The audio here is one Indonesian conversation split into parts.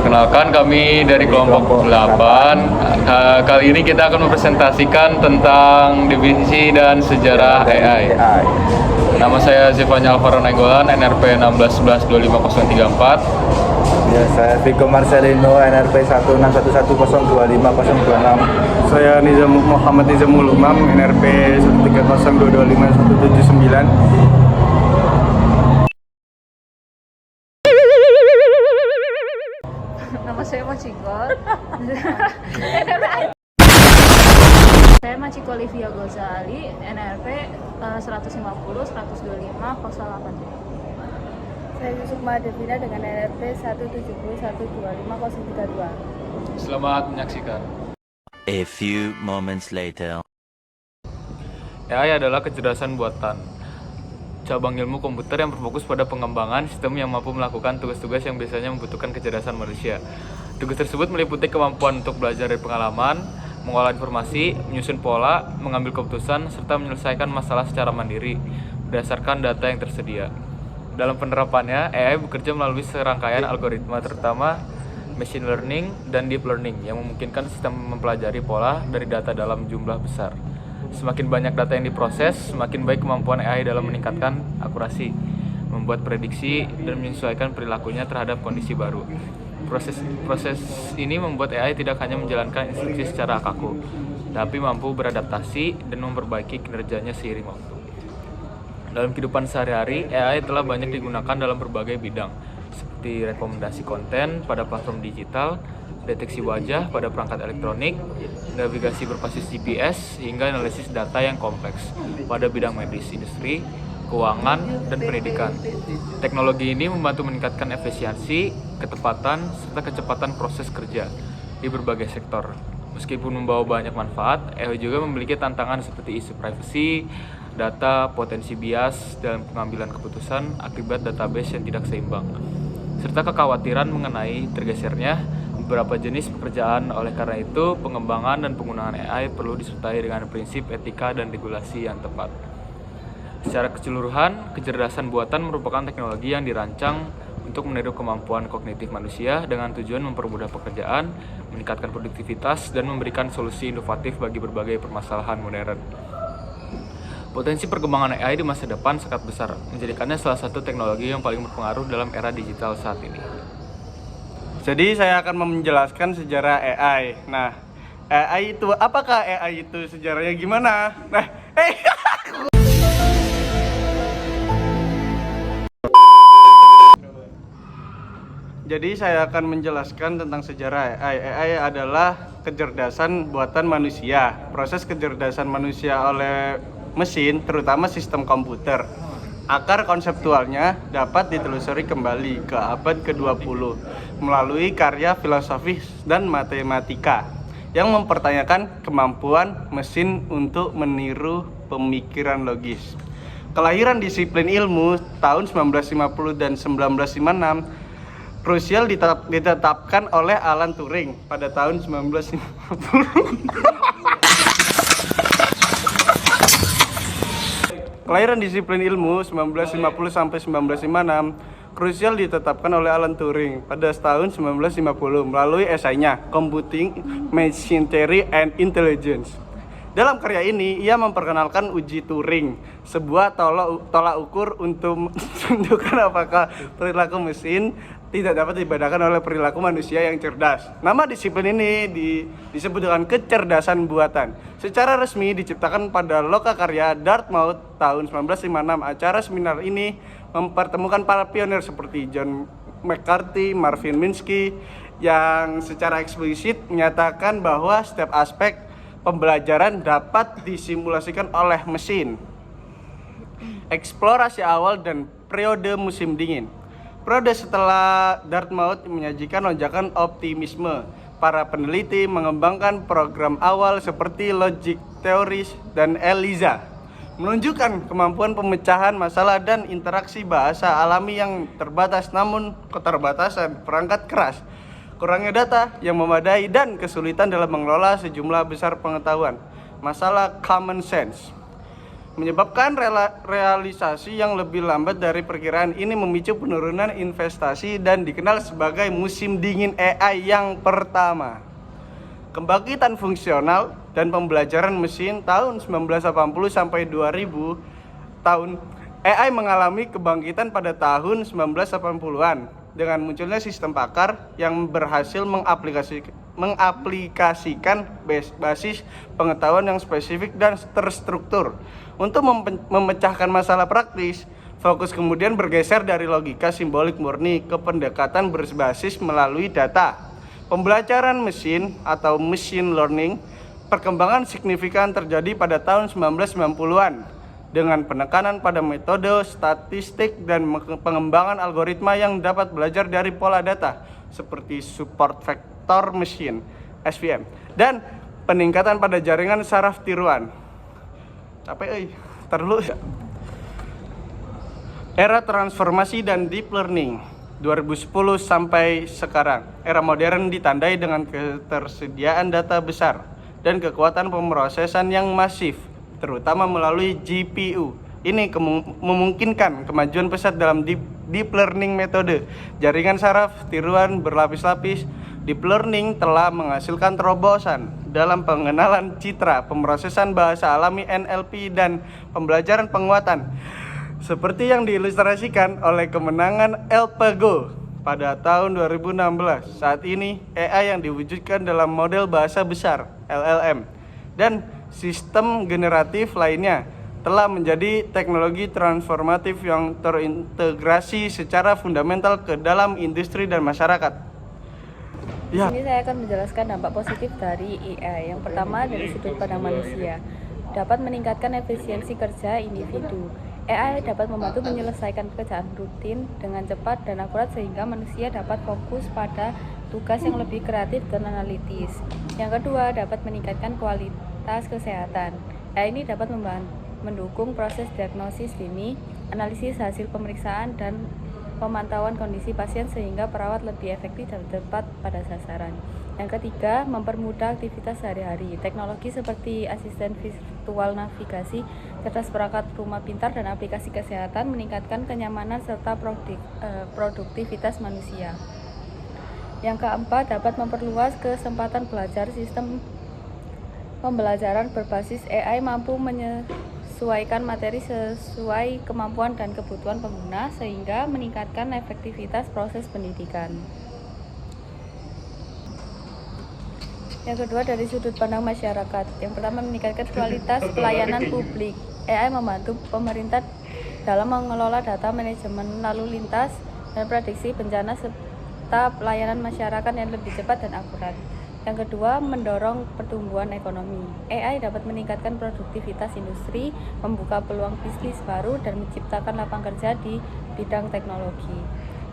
Perkenalkan, kami dari kelompok 8. Kali ini kita akan mempresentasikan tentang definisi dan sejarah AI. Nama saya Zevanya Alvaro Nainggolan, NRP 161125034. Ya, saya Vico Marcelino, NRP 16110250026. Saya Muhammad Nizamul Umam, NRP 130225179. Nama saya Machiko. Saya Machiko Olivia Gozali, NRP 150 125 083. Saya Yusukma Devina dengan NRP 170125032. Selamat menyaksikan. A few moments later. AI adalah kecerdasan buatan, cabang ilmu komputer yang berfokus pada pengembangan sistem yang mampu melakukan tugas-tugas yang biasanya membutuhkan kecerdasan manusia. Tugas tersebut meliputi kemampuan untuk belajar dari pengalaman, mengolah informasi, menyusun pola, mengambil keputusan, serta menyelesaikan masalah secara mandiri berdasarkan data yang tersedia. Dalam penerapannya, AI bekerja melalui serangkaian algoritma, terutama machine learning dan deep learning, yang memungkinkan sistem mempelajari pola dari data dalam jumlah besar. Semakin banyak data yang diproses, semakin baik kemampuan AI dalam meningkatkan akurasi, membuat prediksi, dan menyesuaikan perilakunya terhadap kondisi baru. Proses ini membuat AI tidak hanya menjalankan instruksi secara kaku, tapi mampu beradaptasi dan memperbaiki kinerjanya seiring waktu. Dalam kehidupan sehari-hari, AI telah banyak digunakan dalam berbagai bidang, seperti rekomendasi konten pada platform digital, deteksi wajah pada perangkat elektronik, navigasi berbasis GPS, hingga analisis data yang kompleks pada bidang medis, industri, keuangan, dan pendidikan. Teknologi ini membantu meningkatkan efisiensi, ketepatan, serta kecepatan proses kerja di berbagai sektor. Meskipun membawa banyak manfaat, AI juga memiliki tantangan seperti isu privacy, data, potensi bias dalam pengambilan keputusan akibat database yang tidak seimbang, serta kekhawatiran mengenai tergesernya beberapa jenis pekerjaan. Oleh karena itu, pengembangan dan penggunaan AI perlu disertai dengan prinsip etika dan regulasi yang tepat. Secara keseluruhan, kecerdasan buatan merupakan teknologi yang dirancang untuk meniru kemampuan kognitif manusia dengan tujuan mempermudah pekerjaan, meningkatkan produktivitas, dan memberikan solusi inovatif bagi berbagai permasalahan modern. Potensi perkembangan AI di masa depan sangat besar, menjadikannya salah satu teknologi yang paling berpengaruh dalam era digital saat ini. Jadi saya akan menjelaskan sejarah AI. Nah, AI itu apakah AI itu sejarahnya gimana? Jadi saya akan menjelaskan tentang sejarah AI. AI adalah kecerdasan buatan manusia. Proses kecerdasan manusia oleh mesin, terutama sistem komputer. Akar konseptualnya dapat ditelusuri kembali ke abad ke-20 melalui karya filosofis dan matematika yang mempertanyakan kemampuan mesin untuk meniru pemikiran logis. Kelahiran disiplin ilmu tahun 1950 dan 1956 krusial ditetapkan oleh Alan Turing pada tahun 1950. Kelahiran disiplin ilmu 1950 sampai 1956 krusial ditetapkan oleh Alan Turing pada tahun 1950 melalui esainya Computing, Machine Theory and Intelligence. Dalam karya ini, ia memperkenalkan uji Turing, sebuah tolak ukur untuk menunjukkan apakah perilaku mesin tidak dapat dibedakan oleh perilaku manusia yang cerdas. Nama disiplin ini disebut dengan kecerdasan buatan. Secara resmi diciptakan pada Lokakarya Dartmouth tahun 1956. Acara seminar ini mempertemukan para pionir seperti John McCarthy, Marvin Minsky, yang secara eksplisit menyatakan bahwa setiap aspek pembelajaran dapat disimulasikan oleh mesin. Eksplorasi awal dan periode musim dingin. Periode setelah Dartmouth menyajikan lonjakan optimisme. Para peneliti mengembangkan program awal seperti logic theories dan ELIZA, menunjukkan kemampuan pemecahan masalah dan interaksi bahasa alami yang terbatas, namun keterbatasan perangkat keras, kurangnya data yang memadai, dan kesulitan dalam mengelola sejumlah besar pengetahuan. Masalah common sense. menyebabkan realisasi yang lebih lambat dari perkiraan. Ini memicu penurunan investasi dan dikenal sebagai musim dingin AI yang pertama. Kebangkitan fungsional dan pembelajaran mesin tahun 1980 sampai 2000 tahun AI mengalami kebangkitan pada tahun 1980-an dengan munculnya sistem pakar yang berhasil mengaplikasikan basis pengetahuan yang spesifik dan terstruktur. Untuk memecahkan masalah praktis, fokus kemudian bergeser dari logika simbolik murni ke pendekatan berbasis melalui data. Pembelajaran mesin atau machine learning, perkembangan signifikan terjadi pada tahun 1990-an dengan penekanan pada metode statistik dan pengembangan algoritma yang dapat belajar dari pola data seperti support vector machine (SVM) dan peningkatan pada jaringan saraf tiruan. Era transformasi dan deep learning 2010 sampai sekarang. Era modern ditandai dengan ketersediaan data besar dan kekuatan pemrosesan yang masif, terutama melalui GPU. Ini memungkinkan kemajuan pesat dalam deep learning metode jaringan saraf tiruan berlapis-lapis. Deep learning telah menghasilkan terobosan dalam pengenalan citra, pemrosesan bahasa alami NLP, dan pembelajaran penguatan, seperti yang diilustrasikan oleh kemenangan AlphaGo pada tahun 2016. Saat ini, AI yang diwujudkan dalam model bahasa besar (LLM) dan sistem generatif lainnya telah menjadi teknologi transformatif yang terintegrasi secara fundamental ke dalam industri dan masyarakat. Di sini saya akan menjelaskan dampak positif dari AI. Yang pertama, dari sudut pandang manusia, dapat meningkatkan efisiensi kerja individu. AI dapat membantu menyelesaikan pekerjaan rutin dengan cepat dan akurat sehingga manusia dapat fokus pada tugas yang lebih kreatif dan analitis. Yang kedua, dapat meningkatkan kualitas kesehatan. AI ini dapat mendukung proses diagnosis dini, analisis hasil pemeriksaan, dan pemantauan kondisi pasien sehingga perawat lebih efektif dan tepat pada sasaran. Yang ketiga, mempermudah aktivitas sehari-hari. Teknologi seperti asisten virtual navigasi, cerdas perangkat rumah pintar, dan aplikasi kesehatan meningkatkan kenyamanan serta produktivitas manusia. Yang keempat, dapat memperluas kesempatan belajar. Sistem pembelajaran berbasis AI mampu menyesuaikan materi sesuai kemampuan dan kebutuhan pengguna sehingga meningkatkan efektivitas proses pendidikan. Yang kedua, dari sudut pandang masyarakat. Yang pertama, meningkatkan kualitas pelayanan publik. AI membantu pemerintah dalam mengelola data manajemen lalu lintas dan prediksi bencana serta pelayanan masyarakat yang lebih cepat dan akurat. Yang kedua, mendorong pertumbuhan ekonomi. AI dapat meningkatkan produktivitas industri, membuka peluang bisnis baru, dan menciptakan lapangan kerja di bidang teknologi.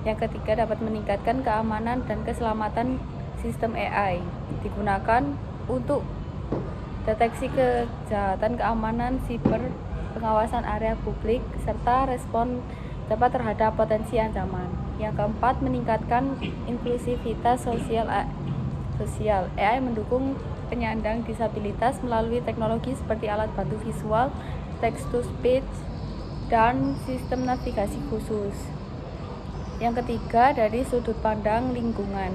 Yang ketiga, dapat meningkatkan keamanan dan keselamatan. Sistem AI digunakan untuk deteksi kejahatan, keamanan siber, pengawasan area publik, serta respon cepat terhadap potensi ancaman. Yang keempat, meningkatkan inklusivitas sosial. AI mendukung penyandang disabilitas melalui teknologi seperti alat bantu visual, text-to-speech, dan sistem navigasi khusus. Yang ketiga, dari sudut pandang lingkungan.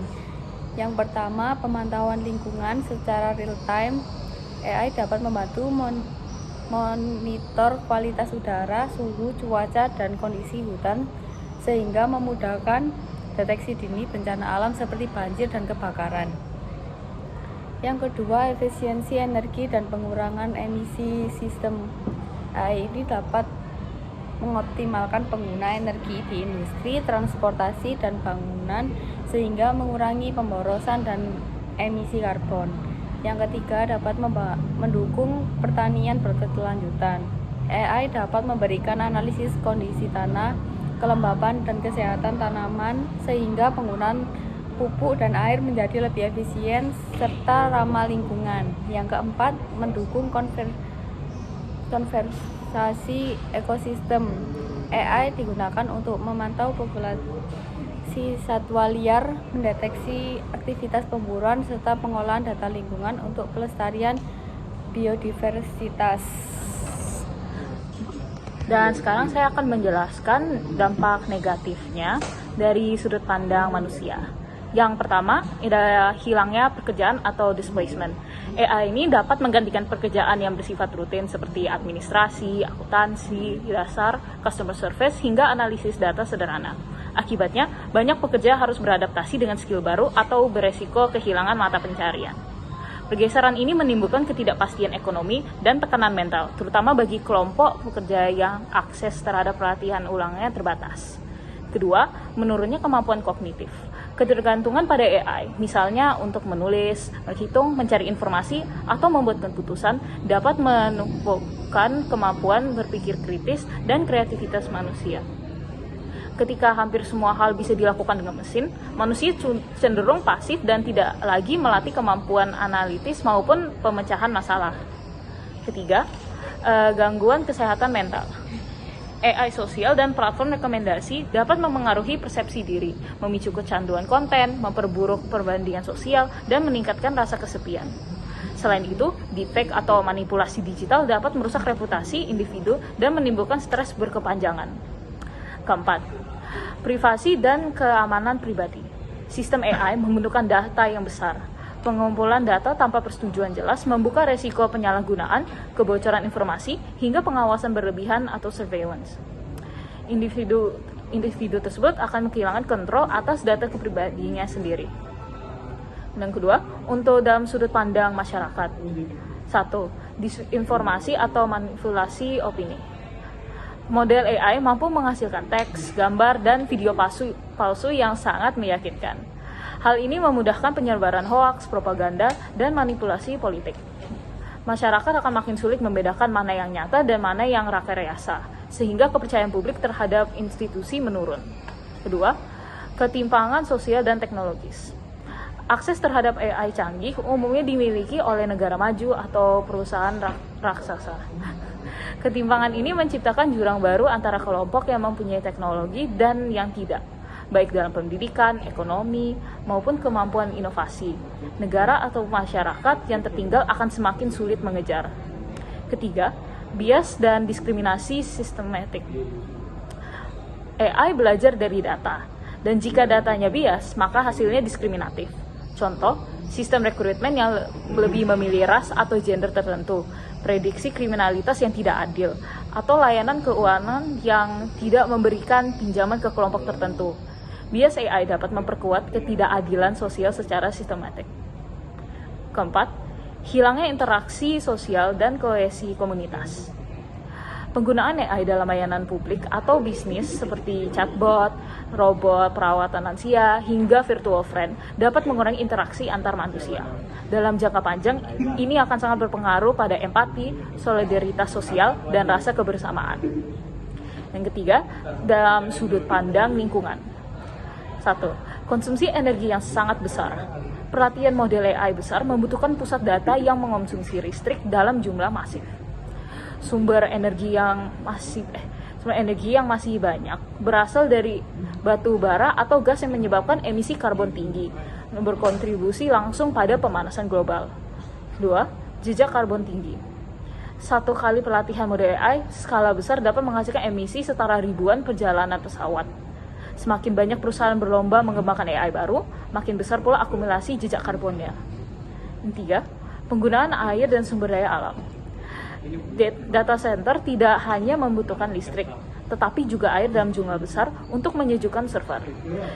Yang pertama, pemantauan lingkungan secara real-time. AI dapat membantu monitor kualitas udara, suhu, cuaca, dan kondisi hutan sehingga memudahkan deteksi dini bencana alam seperti banjir dan kebakaran. Yang kedua, efisiensi energi dan pengurangan emisi. Sistem AI ini dapat mengoptimalkan pengguna energi di industri, transportasi, dan bangunan sehingga mengurangi pemborosan dan emisi karbon. Yang ketiga, dapat mendukung pertanian berkelanjutan. AI dapat memberikan analisis kondisi tanah, kelembapan, dan kesehatan tanaman sehingga penggunaan pupuk dan air menjadi lebih efisien serta ramah lingkungan. Yang keempat, mendukung konservasi ekosistem. AI digunakan untuk memantau populasi satwa liar, mendeteksi aktivitas pemburuan, serta pengolahan data lingkungan untuk pelestarian biodiversitas. Dan sekarang saya akan menjelaskan dampak negatifnya dari sudut pandang manusia. Yang pertama, adalah hilangnya pekerjaan atau displacement. AI ini dapat menggantikan pekerjaan yang bersifat rutin seperti administrasi, akuntansi, dasar, customer service, hingga analisis data sederhana. Akibatnya, banyak pekerja harus beradaptasi dengan skill baru atau beresiko kehilangan mata pencarian. Pergeseran ini menimbulkan ketidakpastian ekonomi dan tekanan mental, terutama bagi kelompok pekerja yang akses terhadap pelatihan ulangnya terbatas. Kedua, menurunnya kemampuan kognitif. Ketergantungan pada AI, misalnya untuk menulis, menghitung, mencari informasi, atau membuat keputusan, dapat menumpukan kemampuan berpikir kritis dan kreativitas manusia. Ketika hampir semua hal bisa dilakukan dengan mesin, manusia cenderung pasif dan tidak lagi melatih kemampuan analitis maupun pemecahan masalah. Ketiga, gangguan kesehatan mental. AI sosial dan platform rekomendasi dapat memengaruhi persepsi diri, memicu kecanduan konten, memperburuk perbandingan sosial, dan meningkatkan rasa kesepian. Selain itu, deepfake atau manipulasi digital dapat merusak reputasi individu dan menimbulkan stres berkepanjangan. Keempat, privasi dan keamanan pribadi. Sistem AI membutuhkan data yang besar. Pengumpulan data tanpa persetujuan jelas membuka resiko penyalahgunaan, kebocoran informasi, hingga pengawasan berlebihan atau surveillance. Individu tersebut akan kehilangan kontrol atas data kepribadiannya sendiri. Dan kedua, untuk dalam sudut pandang masyarakat. 1. Disinformasi atau manipulasi opini. Model AI mampu menghasilkan teks, gambar, dan video palsu yang sangat meyakinkan. Hal ini memudahkan penyebaran hoaks, propaganda, dan manipulasi politik. Masyarakat akan makin sulit membedakan mana yang nyata dan mana yang rekayasa, sehingga kepercayaan publik terhadap institusi menurun. Kedua, ketimpangan sosial dan teknologis. Akses terhadap AI canggih umumnya dimiliki oleh negara maju atau perusahaan raksasa. Ketimpangan ini menciptakan jurang baru antara kelompok yang mempunyai teknologi dan yang tidak, baik dalam pendidikan, ekonomi, maupun kemampuan inovasi. Negara atau masyarakat yang tertinggal akan semakin sulit mengejar. Ketiga, bias dan diskriminasi sistematik. AI belajar dari data, dan jika datanya bias, maka hasilnya diskriminatif. Contoh, sistem rekrutmen yang lebih memilih ras atau gender tertentu, prediksi kriminalitas yang tidak adil, atau layanan keuangan yang tidak memberikan pinjaman ke kelompok tertentu. Bias AI dapat memperkuat ketidakadilan sosial secara sistematik. Keempat, hilangnya interaksi sosial dan kohesi komunitas. Penggunaan AI dalam layanan publik atau bisnis seperti chatbot, robot perawatan lansia, hingga virtual friend dapat mengurangi interaksi antar manusia. Dalam jangka panjang, ini akan sangat berpengaruh pada empati, solidaritas sosial, dan rasa kebersamaan. Yang ketiga, dalam sudut pandang lingkungan. 1. Konsumsi energi yang sangat besar. Pelatihan model AI besar membutuhkan pusat data yang mengonsumsi listrik dalam jumlah masif. Sumber energi yang masih banyak berasal dari batu bara atau gas yang menyebabkan emisi karbon tinggi, berkontribusi langsung pada pemanasan global. 2. Jejak karbon tinggi. Satu kali pelatihan model AI skala besar dapat menghasilkan emisi setara ribuan perjalanan pesawat. Semakin banyak perusahaan berlomba mengembangkan AI baru, makin besar pula akumulasi jejak karbonnya. 3. Penggunaan air dan sumber daya alam. Data center tidak hanya membutuhkan listrik, tetapi juga air dalam jumlah besar untuk menyejukkan server.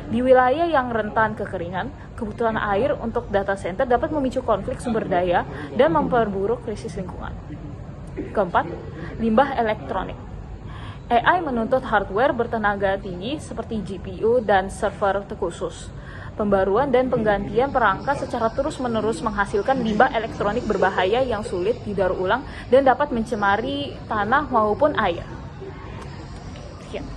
Di wilayah yang rentan kekeringan, kebutuhan air untuk data center dapat memicu konflik sumber daya dan memperburuk krisis lingkungan. Keempat, limbah elektronik. AI menuntut hardware bertenaga tinggi seperti GPU dan server khusus. Pembaruan dan penggantian perangkat secara terus-menerus menghasilkan limbah elektronik berbahaya yang sulit didaur ulang dan dapat mencemari tanah maupun air. Sekian.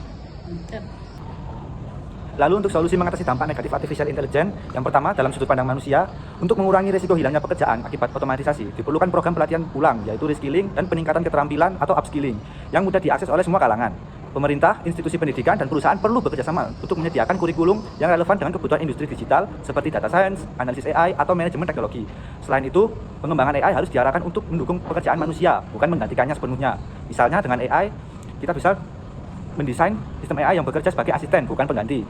Lalu untuk solusi mengatasi dampak negatif artificial intelligence, yang pertama dalam sudut pandang manusia, untuk mengurangi risiko hilangnya pekerjaan akibat otomatisasi, diperlukan program pelatihan ulang, yaitu reskilling dan peningkatan keterampilan atau upskilling, yang mudah diakses oleh semua kalangan. Pemerintah, institusi pendidikan, dan perusahaan perlu bekerjasama untuk menyediakan kurikulum yang relevan dengan kebutuhan industri digital seperti data science, analisis AI, atau manajemen teknologi. Selain itu, pengembangan AI harus diarahkan untuk mendukung pekerjaan manusia, bukan menggantikannya sepenuhnya. Misalnya dengan AI, kita bisa mendesain sistem AI yang bekerja sebagai asisten, bukan pengganti.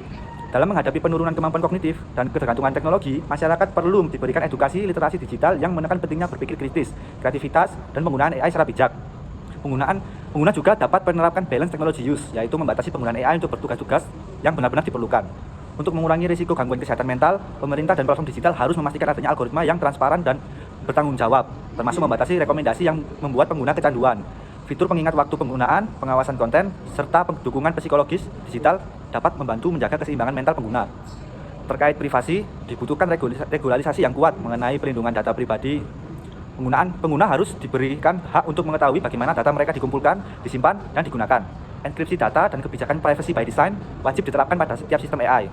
Dalam menghadapi penurunan kemampuan kognitif dan ketergantungan teknologi, masyarakat perlu diberikan edukasi literasi digital yang menekan pentingnya berpikir kritis, kreativitas, dan penggunaan AI secara bijak. Pengguna juga dapat menerapkan balance technology use, yaitu membatasi penggunaan AI untuk bertugas-tugas yang benar-benar diperlukan. Untuk mengurangi risiko gangguan kesehatan mental, pemerintah dan platform digital harus memastikan adanya algoritma yang transparan dan bertanggung jawab, termasuk membatasi rekomendasi yang membuat pengguna kecanduan. Fitur pengingat waktu penggunaan, pengawasan konten, serta dukungan psikologis digital dapat membantu menjaga keseimbangan mental pengguna. Terkait privasi, dibutuhkan regularisasi yang kuat mengenai perlindungan data pribadi. Pengguna harus diberikan hak untuk mengetahui bagaimana data mereka dikumpulkan, disimpan, dan digunakan. Enkripsi data dan kebijakan privacy by design wajib diterapkan pada setiap sistem AI.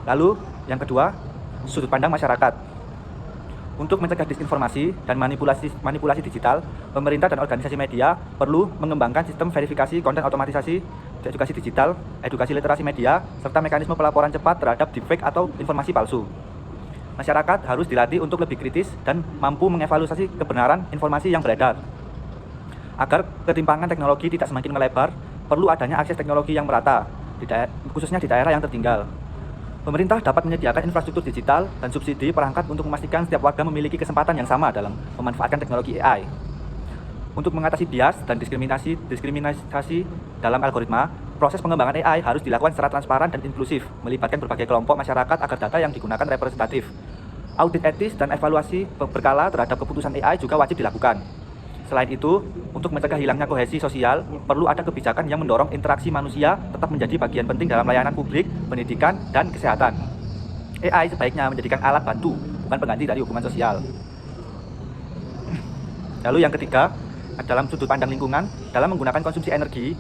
Lalu, yang kedua, sudut pandang masyarakat. Untuk mencegah disinformasi dan manipulasi digital, pemerintah dan organisasi media perlu mengembangkan sistem verifikasi konten otomatisasi, edukasi digital, edukasi literasi media, serta mekanisme pelaporan cepat terhadap deepfake atau informasi palsu. Masyarakat harus dilatih untuk lebih kritis dan mampu mengevaluasi kebenaran informasi yang beredar. Agar ketimpangan teknologi tidak semakin melebar, perlu adanya akses teknologi yang merata, khususnya di daerah yang tertinggal. Pemerintah dapat menyediakan infrastruktur digital dan subsidi perangkat untuk memastikan setiap warga memiliki kesempatan yang sama dalam memanfaatkan teknologi AI. Untuk mengatasi bias dan diskriminasi dalam algoritma, proses pengembangan AI harus dilakukan secara transparan dan inklusif, melibatkan berbagai kelompok masyarakat agar data yang digunakan representatif. Audit etis dan evaluasi berkala terhadap keputusan AI juga wajib dilakukan. Selain itu, untuk mencegah hilangnya kohesi sosial, perlu ada kebijakan yang mendorong interaksi manusia tetap menjadi bagian penting dalam layanan publik, pendidikan, dan kesehatan. AI sebaiknya menjadikan alat bantu, bukan pengganti dari hubungan sosial. Lalu yang ketiga, dalam sudut pandang lingkungan, dalam menggunakan konsumsi energi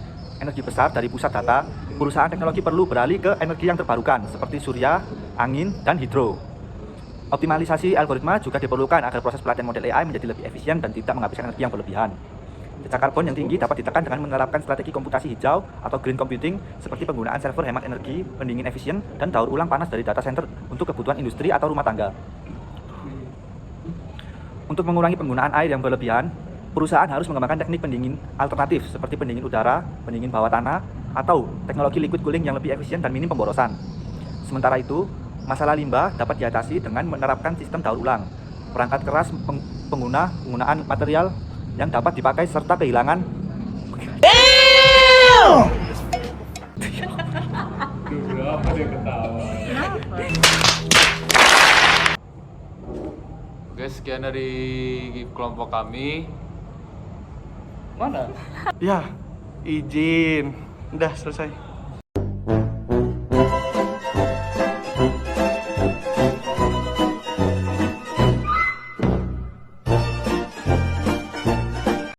besar dari pusat data, perusahaan teknologi perlu beralih ke energi yang terbarukan, seperti surya, angin, dan hidro. Optimalisasi algoritma juga diperlukan agar proses pelatihan model AI menjadi lebih efisien dan tidak menghabiskan energi yang berlebihan. Jejak karbon yang tinggi dapat ditekan dengan menerapkan strategi komputasi hijau atau green computing seperti penggunaan server hemat energi, pendingin efisien, dan daur ulang panas dari data center untuk kebutuhan industri atau rumah tangga. Untuk mengurangi penggunaan air yang berlebihan, perusahaan harus mengembangkan teknik pendingin alternatif seperti pendingin udara, pendingin bawah tanah, atau teknologi liquid cooling yang lebih efisien dan minim pemborosan. Sementara itu, masalah limbah dapat diatasi dengan menerapkan sistem daur ulang, perangkat keras penggunaan material yang dapat dipakai serta kehilangan Guys, sekian dari kelompok kami. Mana? Ya, izin. Udah selesai.